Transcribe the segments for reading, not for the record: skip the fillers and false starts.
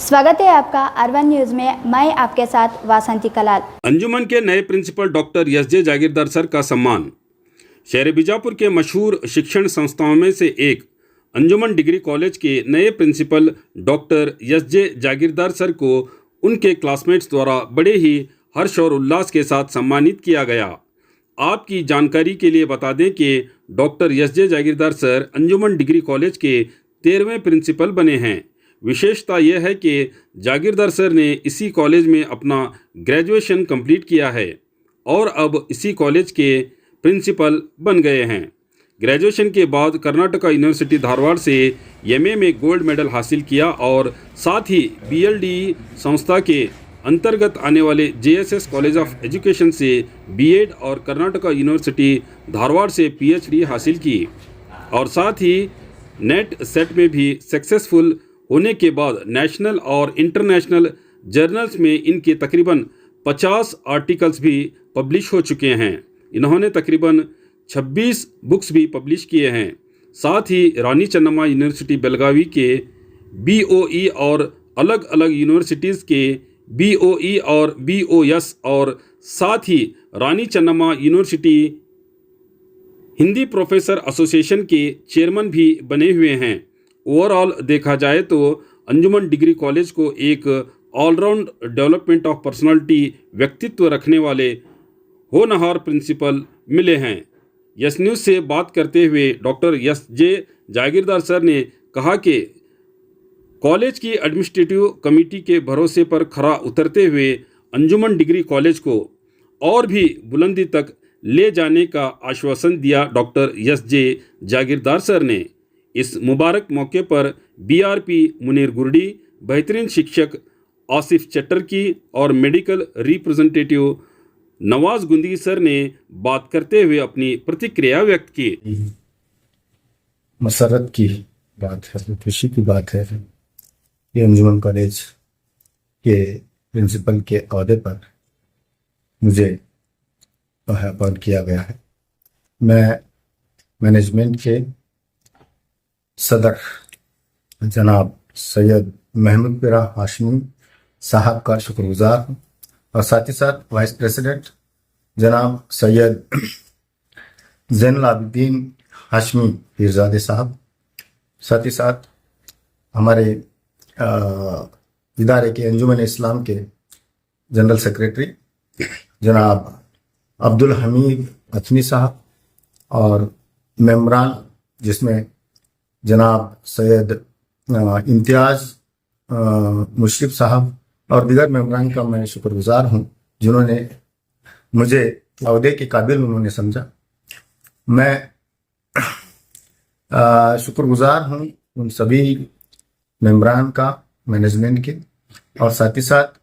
स्वागत है आपका अरवन न्यूज में। मैं आपके साथ वासंती कलाल। अंजुमन के नए प्रिंसिपल डॉक्टर एस.जे. जागीरदार सर का सम्मान। शहर बीजापुर के मशहूर शिक्षण संस्थाओं में से एक अंजुमन डिग्री कॉलेज के नए प्रिंसिपल डॉक्टर एस.जे. जागीरदार सर को उनके क्लासमेट्स द्वारा बड़े ही हर्ष और उल्लास के साथ सम्मानित किया गया। आपकी जानकारी के लिए बता दें कि डॉक्टर एस.जे. जागीरदार सर अंजुमन डिग्री कॉलेज के 13वें प्रिंसिपल बने हैं। विशेषता यह है कि जागीरदार सर ने इसी कॉलेज में अपना ग्रेजुएशन कंप्लीट किया है और अब इसी कॉलेज के प्रिंसिपल बन गए हैं। ग्रेजुएशन के बाद कर्नाटका यूनिवर्सिटी धारवाड़ से एमए में गोल्ड मेडल हासिल किया और साथ ही बीएलडी संस्था के अंतर्गत आने वाले जेएसएस कॉलेज ऑफ एजुकेशन से बीएड और कर्नाटका यूनिवर्सिटी धारवाड़ से पीएचडी हासिल की और साथ ही नेट सेट में भी सक्सेसफुल होने के बाद नेशनल और इंटरनेशनल जर्नल्स में इनके तकरीबन 50 आर्टिकल्स भी पब्लिश हो चुके हैं। इन्होंने तकरीबन 26 बुक्स भी पब्लिश किए हैं। साथ ही रानी चन्नम्मा यूनिवर्सिटी बेलगावी के बीओई और अलग अलग यूनिवर्सिटीज़ के बीओई और बीओएस और साथ ही Rani Channamma university Hindi professor association के चेयरमैन भी बने हुए हैं। ओवरऑल देखा जाए तो अंजुमन डिग्री कॉलेज को एक ऑलराउंड डेवलपमेंट ऑफ पर्सनालिटी व्यक्तित्व रखने वाले होनहार प्रिंसिपल मिले हैं। यस न्यूज़ से बात करते हुए डॉक्टर एस.जे. जागीरदार सर ने कहा कि कॉलेज की एडमिनिस्ट्रेटिव कमेटी के भरोसे पर खरा उतरते हुए अंजुमन डिग्री कॉलेज को और भी बुलंदी तक ले जाने का आश्वासन दिया। Doctor SJ. जागीरदार सर ने इस मुबारक मौके पर बीआरपी मुनीर गुरडी, बेहतरीन शिक्षक आसिफ चटर्की और medical representative Nawaz Gundi sir ने बात करते हुए अपनी प्रतिक्रिया व्यक्त की। मसरत की बात है, खुशी की बात है कि अंजुमन कॉलेज के प्रिंसिपल के ओहदे पर मुझे अपॉइंट किया गया है। मैं मैनेजमेंट के सदर जनाब सैयद महमूद पिरा हाशमी साहब का शुक्रगुजार हूँ और साथ ही साथ वाइस प्रेसिडेंट जनाब सैयद ज़ैनुल आबिदीन हाशमी पीरजादे साहब, साथ ही साथ हमारे इदारे के अंजुमन इस्लाम के जनरल सेक्रेटरी जनाब अब्दुल हमीद अथनी साहब और मेम्बरान जिसमें जनाब सैयद इम्तियाज़ मुशरिफ साहब और दीगर मेम्बरान का मैं शुक्रगुजार हूँ जिन्होंने मुझे ओहदे के काबिल उन्होंने समझा। मैं शुक्रगुजार हूँ उन सभी मेम्बरान का, मैनेजमेंट के, और साथ ही साथ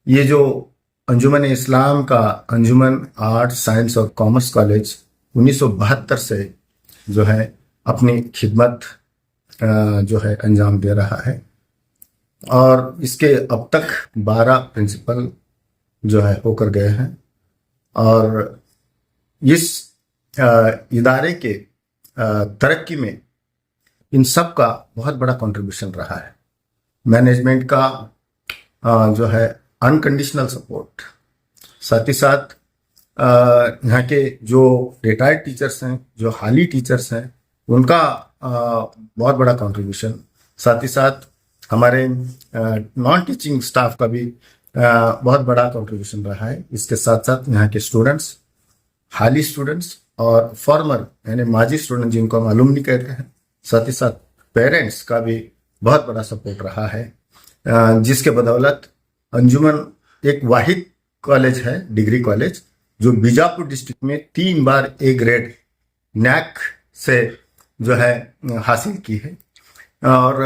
ये जो अंजुमन इस्लाम का अंजुमन आर्ट साइंस और कॉमर्स कॉलेज 1972 से जो है अपनी खिदमत जो है अंजाम दे रहा है और इसके अब तक 12 प्रिंसिपल जो है होकर गए हैं और इस इदारे के तरक्की में इन सब का बहुत बड़ा कंट्रीब्यूशन रहा है। मैनेजमेंट का जो है अनकंडीशनल सपोर्ट, साथ ही साथ यहाँ के जो रिटायर्ड टीचर्स हैं, जो हाली टीचर्स हैं, उनका बहुत बड़ा कंट्रीब्यूशन, साथ ही साथ हमारे नॉन टीचिंग स्टाफ का भी बहुत बड़ा कंट्रीब्यूशन रहा है। इसके साथ साथ यहाँ के स्टूडेंट्स, हाली स्टूडेंट्स और फॉर्मर यानी माजी स्टूडेंट जिनको हम अलुमनी कहते हैं, साथ ही साथ पेरेंट्स का भी बहुत बड़ा सपोर्ट रहा है, जिसके बदौलत अंजुमन एक वाहिद कॉलेज है, डिग्री कॉलेज, जो बीजापुर डिस्ट्रिक्ट में 3 बार ए ग्रेड नैक से जो है हासिल की है और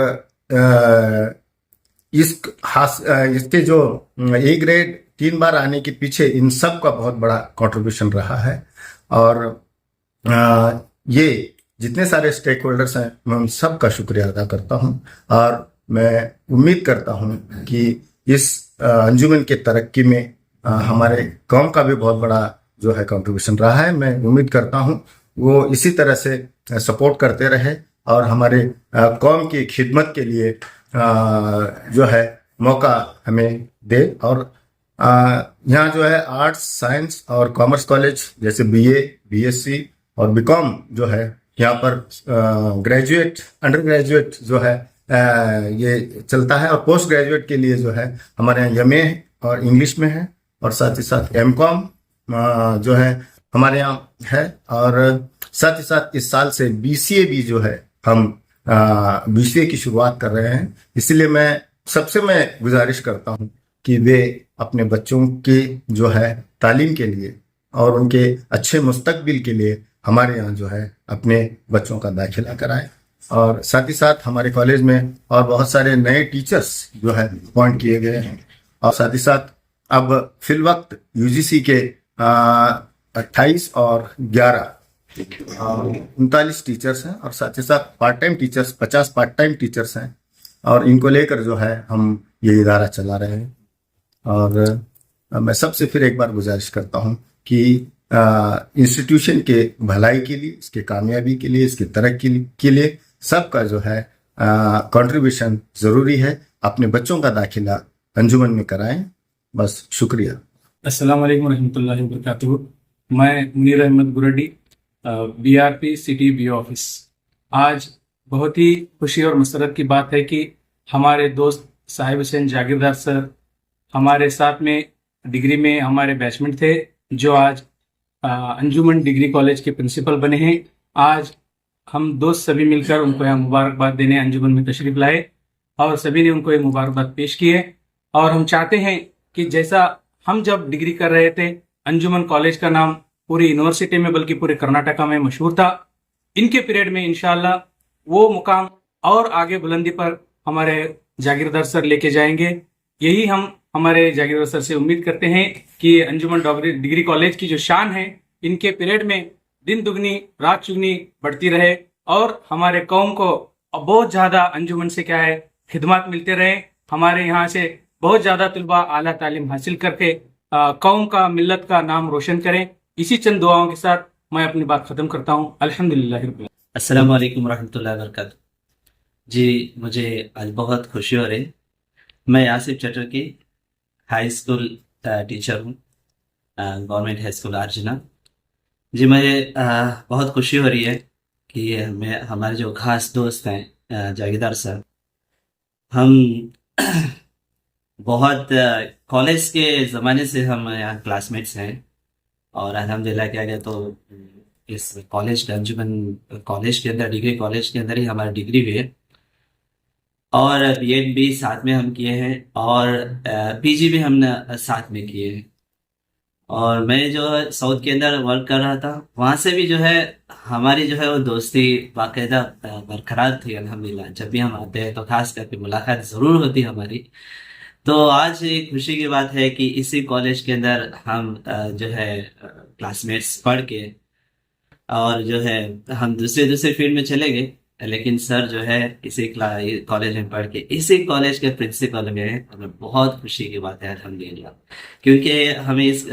इसके जो ए ग्रेड 3 बार आने के पीछे इन सब का बहुत बड़ा कंट्रीब्यूशन रहा है और ये जितने सारे स्टेक होल्डर्स हैं मैं उन सब का शुक्रिया अदा करता हूं और मैं उम्मीद करता हूं कि इस अंजुमन के तरक्की में हमारे कौम का भी बहुत बड़ा जो है कंट्रीब्यूशन रहा है। मैं उम्मीद करता हूं वो इसी तरह से सपोर्ट करते रहे और हमारे कौम की खिदमत के लिए जो है मौका हमें दे। और यहाँ जो है आर्ट्स, साइंस और कॉमर्स कॉलेज जैसे बीए, बीएससी और बीकॉम जो है यहाँ पर ग्रेजुएट, अंडर ग्रेजुएट जो है ये चलता है। और पोस्ट ग्रेजुएट के लिए जो है हमारे यहाँ एमए और इंग्लिश में है, और साथ ही साथ एमकॉम जो है हमारे यहाँ है। और साथ ही साथ इस साल से बीसीए भी जो है हम बीसीए की शुरुआत कर रहे हैं। इसलिए मैं गुजारिश करता हूँ कि वे अपने बच्चों के जो है तालीम के लिए और उनके अच्छे मुस्तकबिल के लिए हमारे यहाँ जो है अपने बच्चों का दाखिला कराएं। और साथ ही साथ हमारे कॉलेज में और बहुत सारे नए टीचर्स जो है अपॉइंट किए गए हैं। और साथ ही साथ अब फिल वक्त यूजीसी के 28 और 11 39 टीचर्स हैं, और साथ ही साथ part time teachers 50 part time teachers हैं। और इनको लेकर जो है हम ये इदारा चला रहे हैं। और मैं सबसे फिर एक बार गुजारिश करता हूँ कि इंस्टीट्यूशन के भलाई के लिए, इसके कामयाबी के लिए, इसके तरक्की के लिए सबका जो है कंट्रीब्यूशन ज़रूरी है। अपने बच्चों का दाखिला अंजुमन में कराएं। बस, शुक्रिया। अस्सलाम वालेकुम रहमतुल्लाहि व बरकातुहू। मैं Munir Ahmed Gurdi, BRP city BO office. आज बहुत ही खुशी और मसरत की बात है कि हमारे दोस्त साहिब हुसैन जागीरदार सर हमारे साथ में डिग्री में हमारे बैचमेट थे, जो आज अंजुमन डिग्री कॉलेज के प्रिंसिपल बने हैं। आज हम दोस्त सभी मिलकर उनको यहाँ मुबारकबाद देने अंजुमन में तशरीफ लाए और सभी ने उनको ये मुबारकबाद पेश की है। और हम चाहते हैं कि जैसा हम जब डिग्री कर रहे थे, अंजुमन कॉलेज का नाम पूरी यूनिवर्सिटी में बल्कि पूरे कर्नाटका में मशहूर था। इनके पीरियड में इंशाल्लाह वो मुकाम और आगे बुलंदी पर हमारे जागीरदार सर लेके जाएंगे। यही हम हमारे जागीरदार सर से उम्मीद करते हैं कि अंजुमन डिग्री कॉलेज की जो शान है, इनके पीरियड में दिन दुगनी रात चुगनी बढ़ती रहे और हमारे कौम को बहुत ज़्यादा अंजुमन से क्या है खिदमत मिलते रहे। हमारे यहाँ से बहुत ज़्यादा तलबा आला तालीम हासिल करके कौम का, मिल्लत का नाम रोशन करें। इसी चंद दुआओं के साथ मैं अपनी बात ख़त्म करता हूँ। अल्हम्दुलिल्लाह रब्बिल आलमीन। अस्सलाम वालेकुम रहमतुल्लाहि व बरकातुहू। जी, मुझे आज बहुत खुशी हो रही। मैं Asif Chatterjee high school teacher हूँ, गवर्नमेंट हाई स्कूल अर्जुना। जी, मुझे बहुत खुशी हो रही है कि हमारे जो खास दोस्त हैं जागीरदार सर, हम बहुत कॉलेज के ज़माने से हम यहाँ क्लासमेट्स हैं। और अल्हम्दुलिल्लाह क्या गया तो इस कॉलेज के अंजुमन कॉलेज के अंदर, डिग्री कॉलेज के अंदर ही हमारी डिग्री हुई है। और बीएड भी साथ में हम किए हैं और पीजी भी हमने साथ में किए हैं। और मैं जो साउथ के अंदर वर्क कर रहा था, वहाँ से भी जो है हमारी जो है वो दोस्ती बाकायदा बरकरार थी अल्हम्दुलिल्लाह। जब भी हम आते हैं तो खास करके मुलाकात ज़रूर होती हमारी। तो आज एक खुशी की बात है कि इसी कॉलेज के अंदर हम जो है क्लासमेट्स पढ़ के और जो है हम दूसरे फील्ड में चले गए, लेकिन सर जो है इसी कॉलेज में पढ़ के इसी कॉलेज के प्रिंसिपल में हमें बहुत खुशी की बात है अल्हम्दुलिल्लाह। क्योंकि हमें इस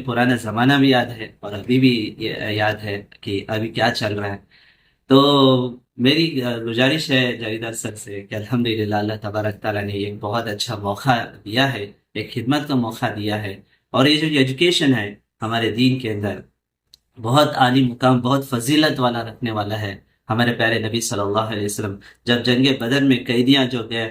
पुराना ज़माना भी याद है और अभी भी याद है कि अभी क्या चल रहा है। तो मेरी गुजारिश है जागीरदार सर से कि अल्हम्दुलिल्लाह अल्लाह तबारक ताला ने एक बहुत अच्छा मौका दिया है, एक खिदमत का मौका दिया है। और ये जो एजुकेशन है हमारे दीन के अंदर बहुत आली मुकाम, बहुत फजीलत वाला रखने वाला है। हमारे प्यारे नबी सल्लल्लाहु अलैहि वसल्लम जब जंगे बदर में कैदियां जो गए,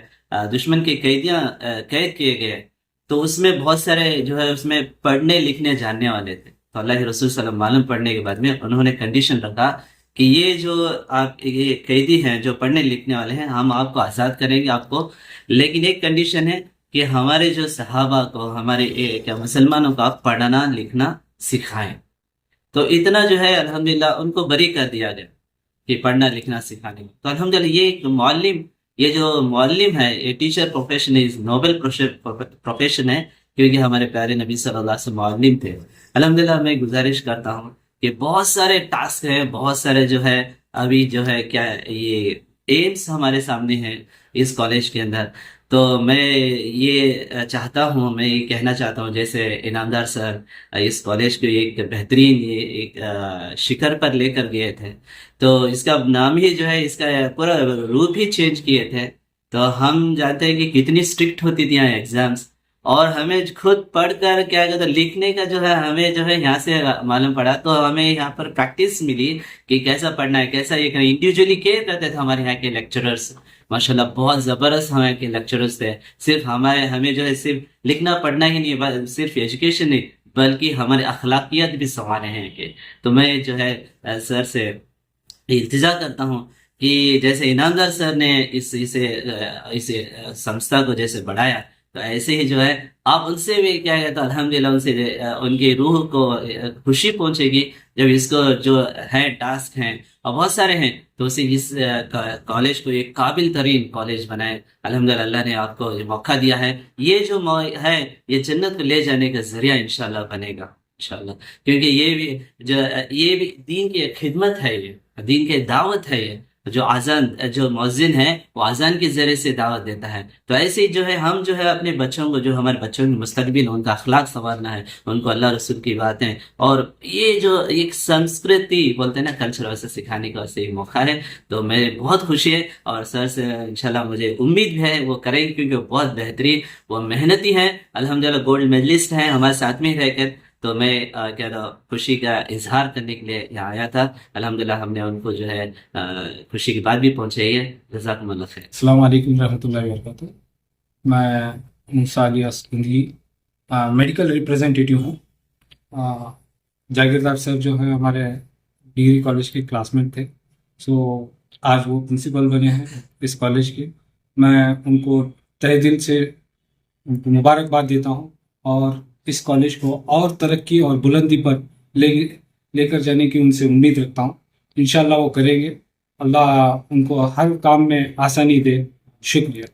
दुश्मन के कैदियां कैद किए गए, तो उसमें बहुत सारे जो है उसमें पढ़ने लिखने जानने वाले थे। तो अल्लाह के रसूल सल्लल्लाहु अलैहि वसल्लम मालूम पढ़ने के बाद में उन्होंने कंडीशन रखा कि ये जो आप ये कैदी हैं जो पढ़ने लिखने वाले हैं, हम आपको आज़ाद करेंगे आपको, लेकिन एक कंडीशन है कि हमारे जो सहाबा को, हमारे क्या मुसलमानों को आप पढ़ना लिखना सिखाएं। तो इतना जो है अल्हम्दुलिल्लाह उनको बरी कर दिया गया कि पढ़ना लिखना सिखाने में। तो अल्हम्दुलिल्लाह ये एक मुअल्लिम, ये जो मुअल्लिम है, ये teacher profession is noble profession है, क्योंकि हमारे प्यारे नबी सल्लल्लाहु अलैहि वसल्लम मुअल्लिम थे। अल्हम्दुलिल्लाह मैं गुजारिश करता हूँ कि बहुत सारे टास्क हैं, बहुत सारे जो है अभी जो है क्या ये एम्स हमारे सामने हैं इस कॉलेज के अंदर। तो मैं ये चाहता हूँ, मैं ये कहना चाहता हूँ, जैसे इनामदार सर इस कॉलेज को एक बेहतरीन ये एक शिखर पर लेकर गए थे, तो इसका नाम ही जो है इसका पूरा रूप ही चेंज किए थे तो हम जानते हैं कि कितनी स्ट्रिक्ट होती थी यहाँ एग्जाम्स, और हमें खुद पढ़कर क्या कहते हैं लिखने का जो है हमें जो है यहाँ से मालूम पड़ा, तो हमें यहाँ पर प्रैक्टिस मिली कि कैसा पढ़ना है, कैसा ये करना है। इंडिविजुअली केयर करते थे हमारे यहाँ के लेक्चरर्स, माशाल्लाह बहुत ज़बरदस्त हमारे के लेक्चरर्स थे। सिर्फ हमें जो है सिर्फ लिखना पढ़ना ही नहीं, सिर्फ एजुकेशन नहीं बल्कि हमारे अखलाकियात भी संवारे हैं कि। तो मैं जो है सर से इल्तिजा करता हूँ कि जैसे इनामदार सर ने इसे संस्था को जैसे बढ़ाया, तो ऐसे ही जो है आप उनसे भी क्या कहते हैं अल्हम्दुलिल्लाह उनसे उनकी रूह को खुशी पहुंचेगी जब इसको जो है टास्क हैं और बहुत सारे हैं, तो उसे इस कॉलेज को एक काबिल तरीन कॉलेज बनाए। अल्हम्दुलिल्लाह अल्लाह ने आपको ये मौका दिया है, ये जो है ये जन्नत को ले जाने का जरिया इंशाल्लाह बनेगा इंशाल्लाह, क्योंकि ये भी दीन की खिदमत है, ये दीन की दावत है। ये जो मौज़िन है वो अजान के जरिए से दावत देता है। तो ऐसे ही जो है हम जो है अपने बच्चों को, जो हमारे बच्चों की मुस्तकबिल उनका अखलाक संवारना है, उनको अल्लाह रसूल की बातें और ये जो एक संस्कृति बोलते हैं ना कल्चर, वैसे सिखाने का वैसे एक मौका है। तो मैं बहुत खुशी है और सर से इंशाल्लाह मुझे उम्मीद है वो करेंगे, क्योंकि वो बहुत बेहतरीन, वो मेहनती हैं, अल्हम्दुलिल्लाह गोल्ड मेडलिस्ट हैं हमारे साथ में रहकर। तो मैं क्या था खुशी का इजहार करने के लिए यहाँ आया था। अल्हम्दुलिल्लाह हमने उनको जो है खुशी की बात भी पहुंचाई है। जज़ाकुमुल्लाह खैर। अस्सलाम वालेकुम रहमतुल्लाहि व बरकातुहू। मैं मूसा अली सिंधी मेडिकल रिप्रेजेंटेटिव हूँ। जागीरदार सर जो है हमारे डिग्री कॉलेज के क्लासमेट थे, सो आज वो प्रिंसिपल बने हैं इस कॉलेज के। मैं उनको तहे दिल से उनको मुबारकबाद देता हूँ और इस कॉलेज को और तरक्की और बुलंदी पर लेकर जाने की उनसे उम्मीद रखता हूँ। इंशाल्लाह वो करेंगे। अल्लाह उनको हर काम में आसानी दे। शुक्रिया।